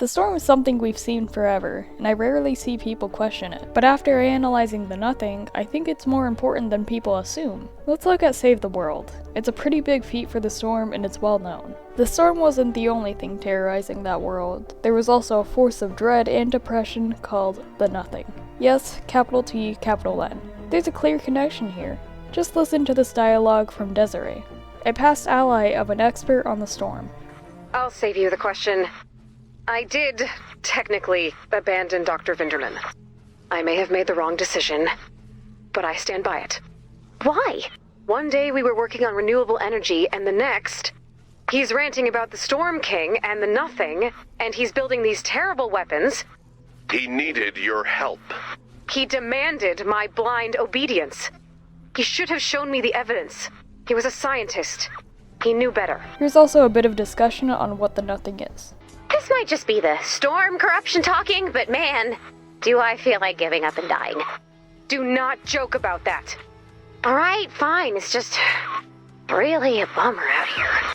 The storm is something we've seen forever, and I rarely see people question it. But after analyzing the nothing, I think it's more important than people assume. Let's look at Save the World. It's a pretty big feat for the storm and it's well known. The storm wasn't the only thing terrorizing that world. There was also a force of dread and depression called the Nothing. Yes, capital T, capital N. There's a clear connection here. Just listen to this dialogue from Desiree, a past ally of an expert on the storm. I'll save you the question. I did, technically, abandon Dr. Vinderman. I may have made the wrong decision, but I stand by it. Why? One day we were working on renewable energy, and the next, he's ranting about the Storm King and the Nothing, and he's building these terrible weapons. He needed your help. He demanded my blind obedience. He should have shown me the evidence. He was a scientist. He knew better. Here's also a bit of discussion on what the Nothing is. This might just be the storm corruption talking, but man, do I feel like giving up and dying. Do not joke about that. Alright, fine, it's just really a bummer out here.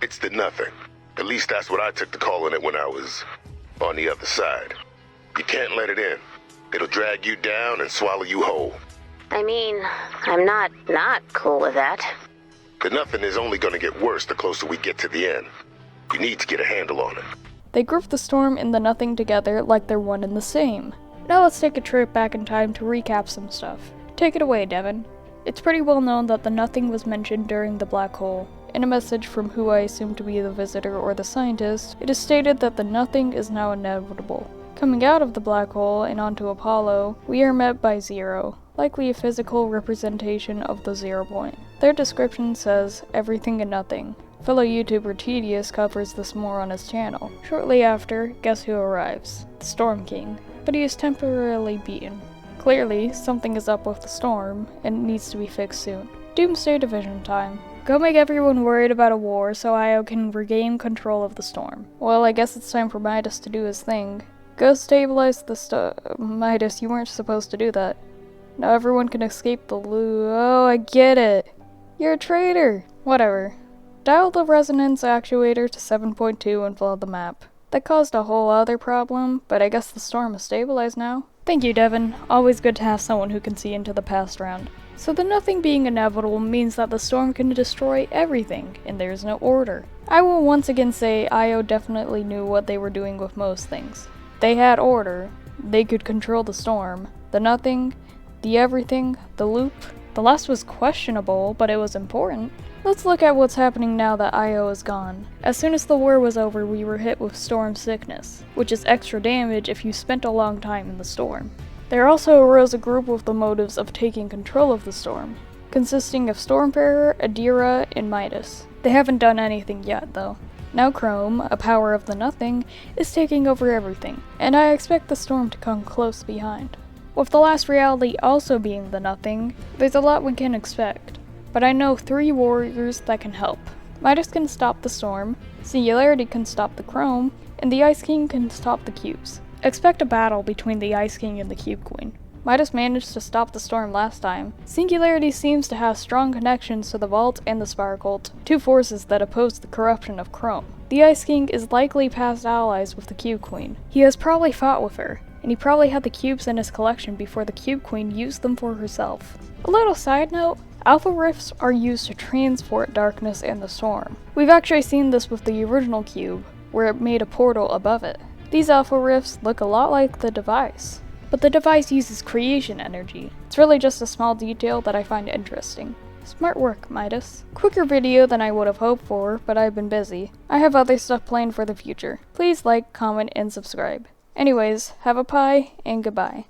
It's the Nothing. At least that's what I took to calling it when I was on the other side. You can't let it in. It'll drag you down and swallow you whole. I mean, I'm not cool with that. The Nothing is only gonna get worse the closer we get to the end. You need to get a handle on it. They group the storm and the Nothing together like they're one and the same. Now let's take a trip back in time to recap some stuff. Take it away, Devin. It's pretty well known that the Nothing was mentioned during the black hole. In a message from who I assume to be the visitor or the scientist, it is stated that the Nothing is now inevitable. Coming out of the black hole and onto Apollo, we are met by Zero, likely a physical representation of the 0 point. Their description says, everything and nothing. Fellow YouTuber Tedious covers this more on his channel. Shortly after, guess who arrives? The Storm King. But he is temporarily beaten. Clearly, something is up with the storm, and it needs to be fixed soon. Doomsday Division time. Go make everyone worried about a war so Io can regain control of the storm. Well, I guess it's time for Midas to do his thing. Go stabilize the Midas, you weren't supposed to do that. Now everyone can escape the Oh, I get it. You're a traitor. Whatever. Dial the resonance actuator to 7.2 and flood the map. That caused a whole other problem, but I guess the storm is stabilized now. Thank you, Devin. Always good to have someone who can see into the past round. So the Nothing being inevitable means that the storm can destroy everything, and there's no order. I will once again say Io definitely knew what they were doing with most things. They had order. They could control the storm. The Nothing, the everything, the loop. The last was questionable, but it was important. Let's look at what's happening now that Io is gone. As soon as the war was over, we were hit with storm sickness, which is extra damage if you spent a long time in the storm. There also arose a group with the motives of taking control of the storm, consisting of Stormfarer, Adira, and Midas. They haven't done anything yet, though. Now Chrome, a power of the Nothing, is taking over everything, and I expect the storm to come close behind. With the last reality also being the Nothing, there's a lot we can expect. But I know 3 warriors that can help. Midas can stop the storm, Singularity can stop the Chrome, and the Ice King can stop the cubes. Expect a battle between the Ice King and the Cube Queen. Midas managed to stop the storm last time. Singularity seems to have strong connections to the Vault and the Spire Cult, 2 forces that oppose the corruption of Chrome. The Ice King is likely past allies with the Cube Queen. He has probably fought with her, and he probably had the cubes in his collection before the Cube Queen used them for herself. A little side note, Alpha Rifts are used to transport darkness and the storm. We've actually seen this with the original cube, where it made a portal above it. These Alpha Rifts look a lot like the device, but the device uses creation energy. It's really just a small detail that I find interesting. Smart work, Midas. Quicker video than I would have hoped for, but I've been busy. I have other stuff planned for the future. Please like, comment, and subscribe. Anyways, have a pie, and goodbye.